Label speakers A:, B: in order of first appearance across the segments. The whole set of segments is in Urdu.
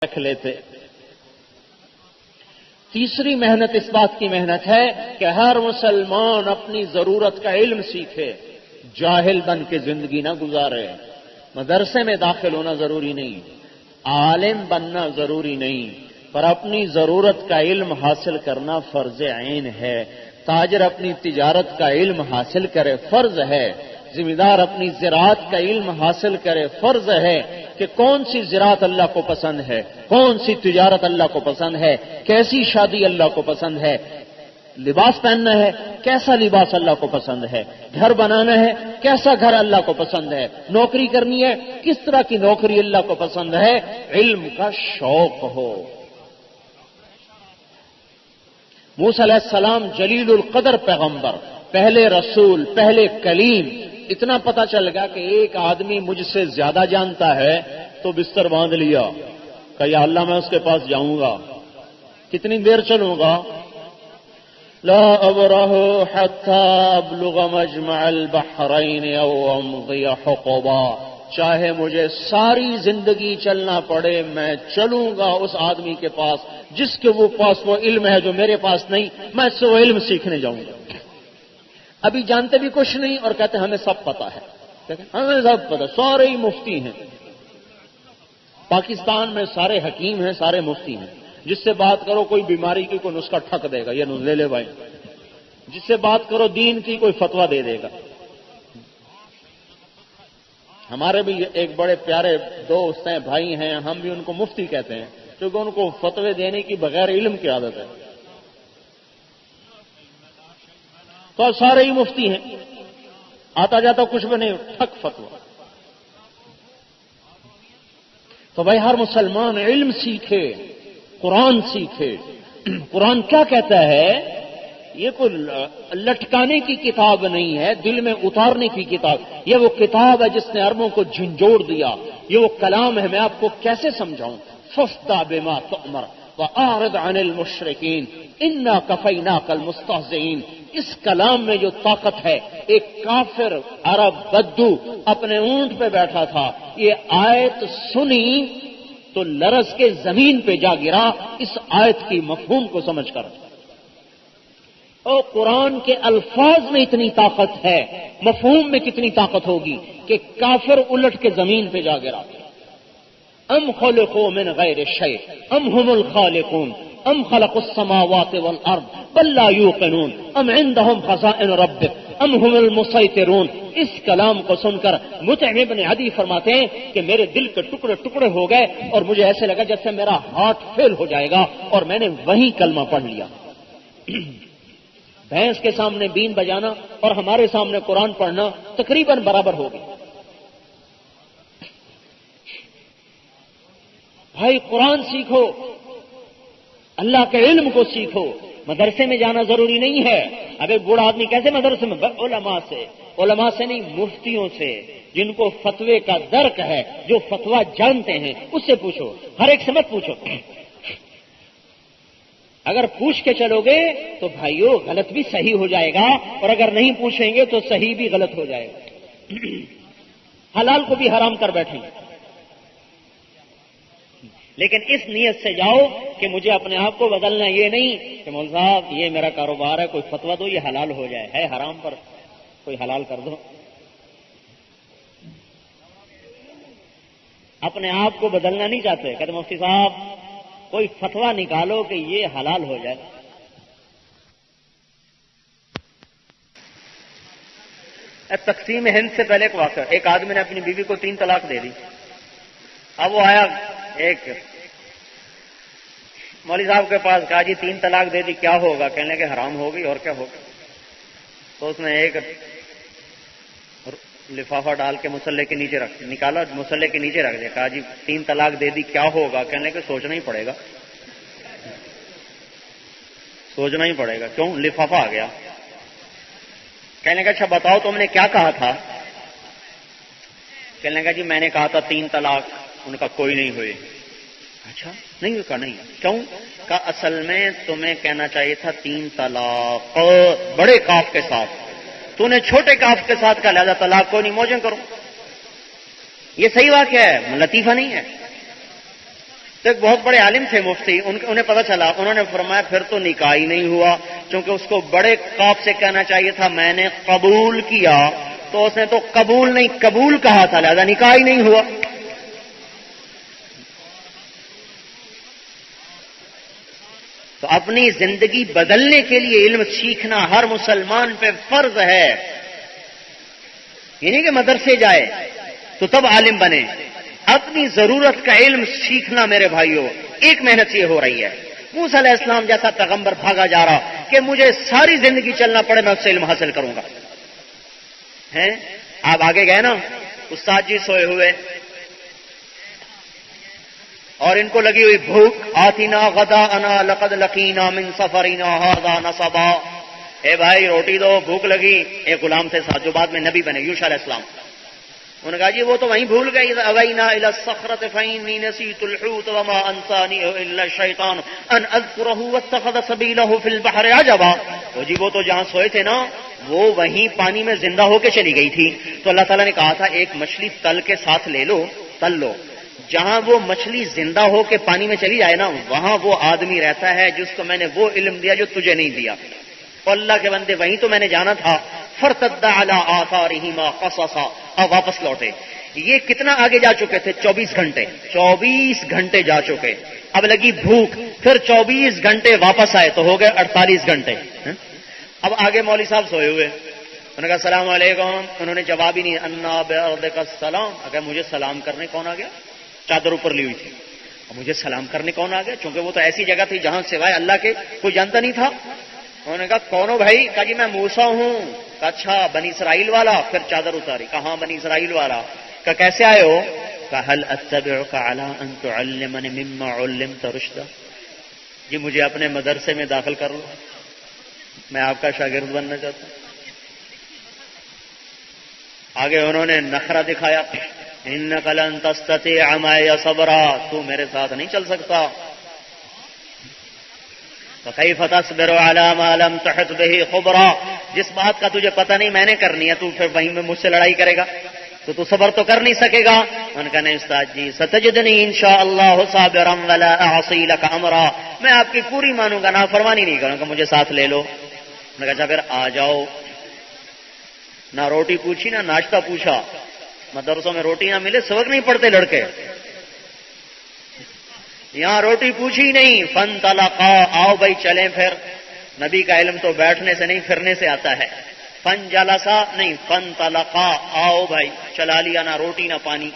A: رکھ لیتے۔ تیسری محنت اس بات کی محنت ہے کہ ہر مسلمان اپنی ضرورت کا علم سیکھے، جاہل بن کے زندگی نہ گزارے۔ مدرسے میں داخل ہونا ضروری نہیں، عالم بننا ضروری نہیں، پر اپنی ضرورت کا علم حاصل کرنا فرض عین ہے۔ تاجر اپنی تجارت کا علم حاصل کرے، فرض ہے۔ ذمہ دار اپنی زراعت کا علم حاصل کرے، فرض ہے کہ کون سی زراعت اللہ کو پسند ہے، کون سی تجارت اللہ کو پسند ہے، کیسی شادی اللہ کو پسند ہے، لباس پہننا ہے کیسا لباس اللہ کو پسند ہے، گھر بنانا ہے کیسا گھر اللہ کو پسند ہے، نوکری کرنی ہے کس طرح کی نوکری اللہ کو پسند ہے، علم کا شوق ہو۔ موسیٰ علیہ السلام جلیل القدر پیغمبر، پہلے رسول، پہلے کلیم، اتنا پتا چل گیا کہ ایک آدمی مجھ سے زیادہ جانتا ہے تو بستر باندھ لیا کہ یا اللہ میں اس کے پاس جاؤں گا، کتنی دیر چلوں گا؟ لا ابرح حتى ابلغ مجمع البحرین او امضی حقبا، چاہے مجھے ساری زندگی چلنا پڑے میں چلوں گا اس آدمی کے پاس جس کے وہ پاس وہ علم ہے جو میرے پاس نہیں، میں اس سے وہ علم سیکھنے جاؤں گا۔ ابھی جانتے بھی کچھ نہیں اور کہتے ہیں ہمیں سب پتا ہے، ہمیں سب پتا، سارے ہی مفتی ہیں پاکستان میں، سارے حکیم ہیں، سارے مفتی ہیں، جس سے بات کرو کوئی بیماری کی کوئی نسخہ ٹھک دے گا، یہ نزلے لے بھائی، جس سے بات کرو دین کی کوئی فتویٰ دے دے گا۔ ہمارے بھی ایک بڑے پیارے دوست ہیں، بھائی ہیں، ہم بھی ان کو مفتی کہتے ہیں کیونکہ ان کو فتوے دینے کی بغیر علم کی عادت ہے، تو سارے ہی مفتی ہیں، آتا جاتا کچھ بھی نہیں، ٹھک فتویٰ۔ تو بھائی ہر مسلمان علم سیکھے، قرآن سیکھے۔ قرآن کیا کہتا ہے؟ یہ کوئی لٹکانے کی کتاب نہیں ہے، دل میں اتارنے کی کتاب، یہ وہ کتاب ہے جس نے عربوں کو جھنجھوڑ دیا، یہ وہ کلام ہے، میں آپ کو کیسے سمجھاؤں؟ فاصدع بما تؤمر واعرض عن المشرکین انا کفیناک المستہزئین۔ اس کلام میں جو طاقت ہے، ایک کافر عرب بدو اپنے اونٹ پہ بیٹھا تھا، یہ آیت سنی تو لرز کے زمین پہ جا گرا اس آیت کی مفہوم کو سمجھ کر۔ اور قرآن کے الفاظ میں اتنی طاقت ہے، مفہوم میں کتنی طاقت ہوگی کہ کافر الٹ کے زمین پہ جا گرا۔ ام خلقوا من غیر شیء ام هم الخالقون ام خلقوا السماوات والارض بل لا یوقنون ام عندهم خزائن ربک ام هم المسیطرون۔ اس کلام کو سن کر مطعم بن عدی فرماتے ہیں کہ میرے دل کے ٹکڑے ٹکڑے ہو گئے اور مجھے ایسے لگا جیسے میرا ہارٹ فیل ہو جائے گا، اور میں نے وہیں کلمہ پڑھ لیا۔ بھینس کے سامنے بین بجانا اور ہمارے سامنے قرآن پڑھنا تقریباً برابر ہوگی۔ بھائی قرآن سیکھو، اللہ کے علم کو سیکھو، مدرسے میں جانا ضروری نہیں ہے۔ اب ایک بوڑھا آدمی کیسے مدرسے میں؟ علماء سے نہیں، مفتیوں سے، جن کو فتوے کا درک ہے، جو فتویٰ جانتے ہیں، اس سے پوچھو، ہر ایک سے مت پوچھو۔ اگر پوچھ کے چلو گے تو بھائیو غلط بھی صحیح ہو جائے گا، اور اگر نہیں پوچھیں گے تو صحیح بھی غلط ہو جائے گا، حلال کو بھی حرام کر بیٹھیں گے۔ لیکن اس نیت سے جاؤ کہ مجھے اپنے آپ کو بدلنا، یہ نہیں کہ مولوی صاحب یہ میرا کاروبار ہے، کوئی فتویٰ دو یہ حلال ہو جائے، ہے حرام پر کوئی حلال کر دو۔ اپنے آپ کو بدلنا نہیں چاہتے، کہتے مفتی صاحب کوئی فتویٰ نکالو کہ یہ حلال ہو جائے۔ تقسیم ہند سے پہلے ایک واقعہ، ایک آدمی نے اپنی بیوی کو 3 طلاق دے دی۔ اب وہ آیا ایک مولوی صاحب کے پاس، کہا جی 3 طلاق دے دی کیا ہوگا؟ کہنے کہ حرام ہوگی، اور کیا ہوگا؟ تو اس نے ایک لفافہ ڈال کے مسلح کے نیچے نکالا، مسلح کے نیچے رکھ دیا، کہا جی 3 طلاق دے دی کیا ہوگا؟ کہنے کہ سوچنا ہی پڑے گا، سوچنا ہی پڑے گا۔ کیوں؟ لفافہ آ گیا۔ کہنے کا اچھا بتاؤ تم نے کیا کہا تھا؟ کہنے کا جی میں نے کہا تھا 3 طلاق، ان کا کوئی نہیں ہوئی۔ اچھا نہیں ہوئی؟ کہا نہیں۔ کیوں؟ کہا اصل میں تمہیں کہنا چاہیے تھا 3 طلاق بڑے کاف کے ساتھ، تو نے چھوٹے کاف کے ساتھ کا، لہذا طلاق کو نہیں موجن کرو۔ یہ صحیح واقعہ ہے، لطیفہ نہیں ہے۔ تو ایک بہت بڑے عالم تھے مفتی، انہیں پتہ چلا، انہوں نے فرمایا پھر تو نکاح ہی نہیں ہوا، کیونکہ اس کو بڑے قاف سے کہنا چاہیے تھا میں نے قبول کیا، تو اس نے تو قبول نہیں قبول کہا تھا، لہذا نکاح ہی نہیں ہوا۔ تو اپنی زندگی بدلنے کے لیے علم سیکھنا ہر مسلمان پہ فرض ہے، یہ نہیں کہ مدرسے جائے تو تب عالم بنے، اپنی ضرورت کا علم سیکھنا میرے بھائیوں، ایک محنت یہ ہو رہی ہے۔ موسیٰ علیہ السلام جیسا پیغمبر بھاگا جا رہا کہ مجھے ساری زندگی چلنا پڑے میں اس سے علم حاصل کروں گا، ہیں؟ آپ آگے گئے نا، استاد جی سوئے ہوئے اور ان کو لگی ہوئی بھوک، آتینا غداءنا لقد لقینا من سفرنا ھذا نصبا، اے بھائی روٹی دو، بھوک لگی۔ ایک غلام تھے ساتھ جو بعد میں نبی بنے، یوشع علیہ السلام، انہوں نے کہا جی وہ تو وہیں بھول گئے، اوینا الی الصخرۃ فانی نسیت الحوت وما انسانی الا الشیطان ان اذکرہ واتخذ سبیلہ فی البحر عجبا، وہ جی وہ تو جہاں سوئے تھے نا وہ وہیں پانی میں زندہ ہو کے چلی گئی تھی، تو اللہ تعالیٰ نے کہا تھا ایک مچھلی تل کے ساتھ لے لو، تل لو، جہاں وہ مچھلی زندہ ہو کے پانی میں چلی جائے نا وہاں وہ آدمی رہتا ہے جس کو میں نے وہ علم دیا جو تجھے نہیں دیا، اور اللہ کے بندے وہیں تو میں نے جانا تھا، فرتد علی آثارہما قصصا، اب واپس لوٹے۔ یہ کتنا آگے جا چکے تھے؟ 24 گھنٹے، 24 گھنٹے جا چکے، اب لگی بھوک، پھر 24 گھنٹے واپس آئے تو ہو گئے 48 گھنٹے۔ اب آگے مولوی صاحب سوئے ہوئے، انہوں نے کہا السلام علیکم، انہوں نے جواب ہی نہیں، انا بارضک السلام، اگر مجھے سلام کرنے کون آ گیا؟ چادر اوپر لی ہوئی تھی، اور مجھے سلام کرنے کون آ گیا؟ چونکہ وہ تو ایسی جگہ تھی جہاں سوائے اللہ کے کوئی جانتا نہیں تھا۔ انہوں نے کہا کون ہو بھائی؟ کہا جی میں موسیٰ ہوں۔ کہا اچھا بنی اسرائیل والا؟ پھر چادر اتاری، کہا بنی اسرائیل والا۔ کہا کیسے آئے ہو؟ کہا هل اتبعک علی ان تعلمنی مما علمت رشدا، جی مجھے اپنے مدرسے میں داخل کر لو، میں آپ کا شاگرد بننا چاہتا ہوں۔ آگے انہوں نے نخرہ دکھایا، انک لن تستطیع معی صبرا، تو میرے ساتھ نہیں چل سکتا، فکیف تصبر علی ما لم تحط بہ خبرا، جس بات کا تجھے پتہ نہیں میں نے کرنی ہے تو پھر وہیں میں مجھ سے لڑائی کرے گا، تو صبر تو کر نہیں سکے گا۔ ان کا نہیں استاد جی ستجدنی انشاءاللہ صابرا ولا اعصی لک امرا، میں آپ کی پوری مانوں گا، نافرمانی نہیں کروں گا، مجھے ساتھ لے لو۔ میں نے کہا پھر آ جاؤ۔ نہ روٹی پوچھی نہ ناشتہ پوچھا، مدرسوں میں روٹی نہ ملے سبق نہیں پڑھتے لڑکے، یہاں روٹی پوچھی نہیں، فانطلقا، آؤ بھائی چلیں پھر، نبی کا علم تو بیٹھنے سے نہیں پھرنے سے آتا ہے، فنجلسا نہیں فانطلقا، آؤ بھائی، چلا لیا، نہ روٹی نہ پانی،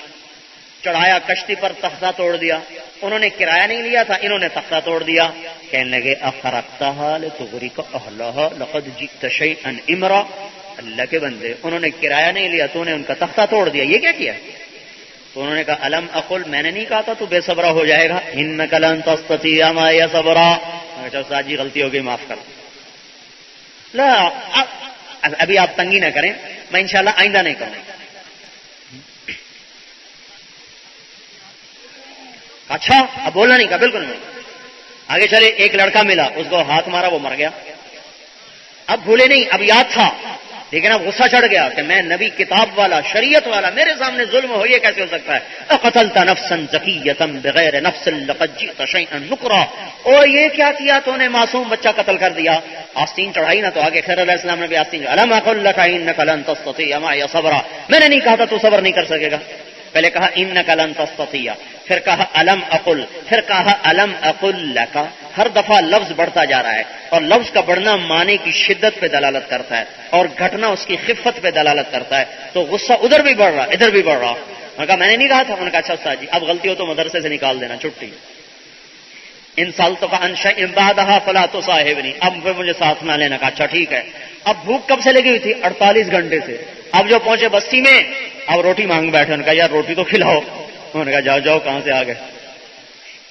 A: چڑھایا کشتی پر، تختہ توڑ دیا، انہوں نے کرایہ نہیں لیا تھا، انہوں نے تختہ توڑ دیا، کہنے لگے اخرقتها لتغرق اهلها لقد جئت شيئا امرا، اللہ کے بندے انہوں نے کرایہ نہیں لیا، تو نے ان کا تختہ توڑ دیا، یہ کیا کیا؟ تو انہوں نے کہا الم اقل، میں نے نہیں کہا تھا تو بے صبرا ہو جائے گا، انک لن تستطیع معی صبرا۔ اچھا استاد جی غلطی ہو گئی معاف کر، لا ابھی آپ تنگی نہ کریں، میں انشاءاللہ آئندہ نہیں کروں۔ اچھا اب بولنا نہیں کہا، بالکل نہیں۔ آگے چلے، ایک لڑکا ملا، اس کو ہاتھ مارا، وہ مر گیا۔ اب بھولے نہیں، اب یاد تھا، لیکن اب غصہ چڑھ گیا کہ میں نبی کتاب والا شریعت والا، میرے سامنے ظلم ہو، یہ کیسے ہو سکتا ہے؟ اقتلت نفسا زکیۃ بغیر نفس لقد جئت شیئا نکرا، اور یہ کیا کیا تو نے؟ معصوم بچہ قتل کر دیا۔ آستین چڑھائی نا، تو آگے خضر علیہ السلام نے بھی آستین، الم اقل لک انک لن تستطیع معی صبرا، میں نے نہیں کہا تھا تو صبر نہیں کر سکے گا؟ پہلے کہا انک لن تستطیع، پھر کہا الم اقل، پھر کہا الم اقل لک، ہر دفعہ لفظ بڑھتا جا رہا ہے، اور لفظ کا بڑھنا معنی کی شدت پہ دلالت کرتا ہے، اور گھٹنا اس کی خفت پہ دلالت کرتا ہے، تو غصہ ادھر بھی بڑھ رہا ادھر بھی بڑھ رہا۔ میں نے کہا میں نے نہیں کہا تھا۔ انہوں نے کہا اچھا استاد جی اب غلطی ہو تو مدرسے سے نکال دینا، چھٹی۔ ان سالتک عن شیء بعدها فلا تصاحبنی، اب پھر مجھے ساتھ نہ لینا۔ کہا اچھا ٹھیک ہے۔ اب بھوک کب سے لگی ہوئی تھی؟ 48 گھنٹے سے۔ اب جو پہنچے بستی میں، اب روٹی مانگ بیٹھے، انہوں نے کہا یار روٹی تو کھلاؤ۔ انہوں نے کہا جاؤ جاؤ، کہاں سے آ گئے؟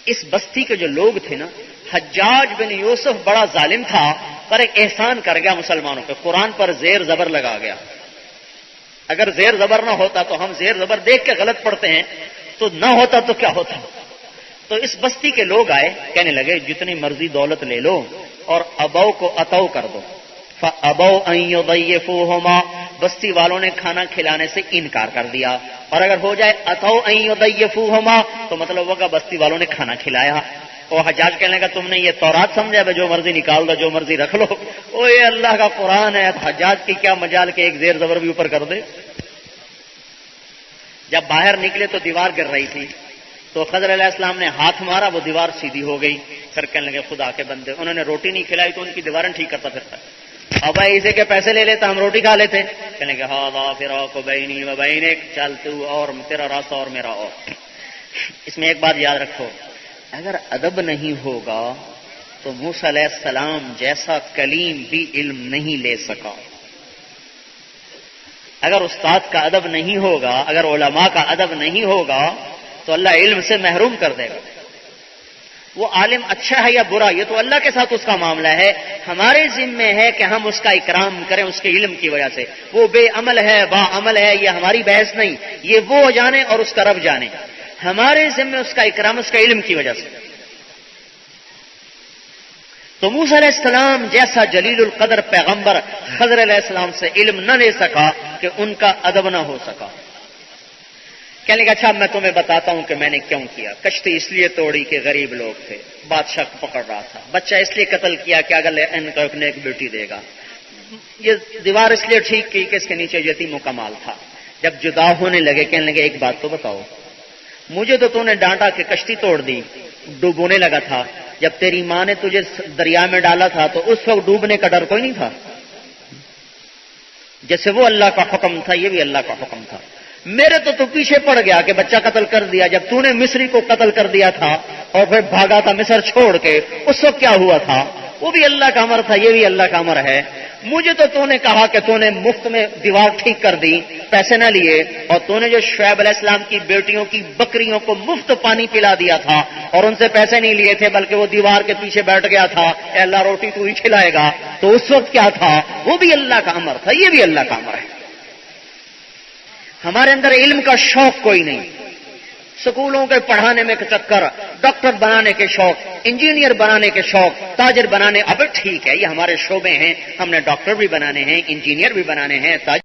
A: اس بستی کے جو لوگ تھے نا، حجاج بن یوسف بڑا ظالم تھا، پر ایک احسان کر گیا مسلمانوں پہ، قرآن پر زیر زبر لگا گیا۔ اگر زیر زبر نہ ہوتا تو ہم زیر زبر دیکھ کے غلط پڑھتے ہیں، تو نہ ہوتا تو کیا ہوتا؟ تو اس بستی کے لوگ آئے، کہنے لگے جتنی مرضی دولت لے لو اور ابو کو عطو کر دو۔ فَأَبَوْا أَن يُضَيِّفُوهُمَا، بستی والوں نے کھانا کھلانے سے انکار کر دیا، اور اگر ہو جائے اتو ان یضیفوہما تو مطلب ہوگا بستی والوں نے کھانا کھلایا۔ اور حجاج کہنے کا تم نے یہ تورات سمجھا جو مرضی نکال دو، جو مرضی رکھ لو، وہ یہ اللہ کا قرآن ہے، حجاج کی کیا مجال کے ایک زیر زبر بھی اوپر کر دے۔ جب باہر نکلے تو دیوار گر رہی تھی، تو خضر علیہ السلام نے ہاتھ مارا، وہ دیوار سیدھی ہو گئی۔ پھر کہنے لگے خدا کے بندے، انہوں نے روٹی نہیں کھلائی تو ان کی دیواریں ٹھیک کرتا پھرتا، اب بھائی اسے کے پیسے لے لیتا ہم روٹی کھا لیتے۔ کہنے لگے ہاں فراق بینی و بینک، چل تو اور تیرا راستہ اور میرا اور۔ اس میں ایک بات یاد رکھو، اگر ادب نہیں ہوگا تو موسیٰ علیہ السلام جیسا کلیم بھی علم نہیں لے سکا۔ اگر استاد کا ادب نہیں ہوگا، اگر علماء کا ادب نہیں ہوگا تو اللہ علم سے محروم کر دے گا۔ وہ عالم اچھا ہے یا برا یہ تو اللہ کے ساتھ اس کا معاملہ ہے، ہمارے ذمہ ہے کہ ہم اس کا اکرام کریں اس کے علم کی وجہ سے۔ وہ بے عمل ہے با عمل ہے یہ ہماری بحث نہیں، یہ وہ جانے اور اس کا رب جانے، ہمارے ذمہ اس کا اکرام اس کا علم کی وجہ سے۔ تو موسیٰ علیہ السلام جیسا جلیل القدر پیغمبر خضر علیہ السلام سے علم نہ لے سکا کہ ان کا ادب نہ ہو سکا۔ کہنے لگا اچھا میں تمہیں بتاتا ہوں کہ میں نے کیوں کیا۔ کشتی اس لیے توڑی کہ غریب لوگ تھے، بادشاہ پکڑ رہا تھا۔ بچہ اس لیے قتل کیا کہ اگر ان کو ایک بیٹی دے گا۔ یہ دیوار اس لیے ٹھیک کی کہ اس کے نیچے یتیموں کا مال تھا۔ جب جدا ہونے لگے کہنے لگے ایک بات تو بتاؤ، مجھے تو نے ڈانٹا کہ کشتی توڑ دی، ڈوبونے لگا تھا، جب تیری ماں نے تجھے دریا میں ڈالا تھا تو اس وقت ڈوبنے کا ڈر کوئی نہیں تھا؟ جیسے وہ اللہ کا حکم تھا یہ بھی اللہ کا حکم تھا۔ میرے تو پیچھے پڑ گیا کہ بچہ قتل کر دیا، جب تو نے مصری کو قتل کر دیا تھا اور پھر بھاگا تھا مصر چھوڑ کے، اس وقت کیا ہوا تھا؟ وہ بھی اللہ کا امر تھا، یہ بھی اللہ کا امر ہے۔ مجھے تو نے کہا کہ تو نے مفت میں دیوار ٹھیک کر دی، پیسے نہ لیے، اور تو نے جو شعیب علیہ السلام کی بیٹیوں کی بکریوں کو مفت پانی پلا دیا تھا اور ان سے پیسے نہیں لیے تھے بلکہ وہ دیوار کے پیچھے بیٹھ گیا تھا کہ اللہ روٹی تو ہی کھلائے گا، تو اس وقت کیا تھا؟ وہ بھی اللہ کا امر تھا، یہ بھی اللہ کا امر ہے۔ ہمارے اندر علم کا شوق کوئی نہیں، سکولوں کے پڑھانے میں چکر، ڈاکٹر بنانے کے شوق، انجینئر بنانے کے شوق، تاجر بنانے، اب ٹھیک ہے یہ ہمارے شعبے ہیں، ہم نے ڈاکٹر بھی بنانے ہیں، انجینئر بھی بنانے ہیں، تاجر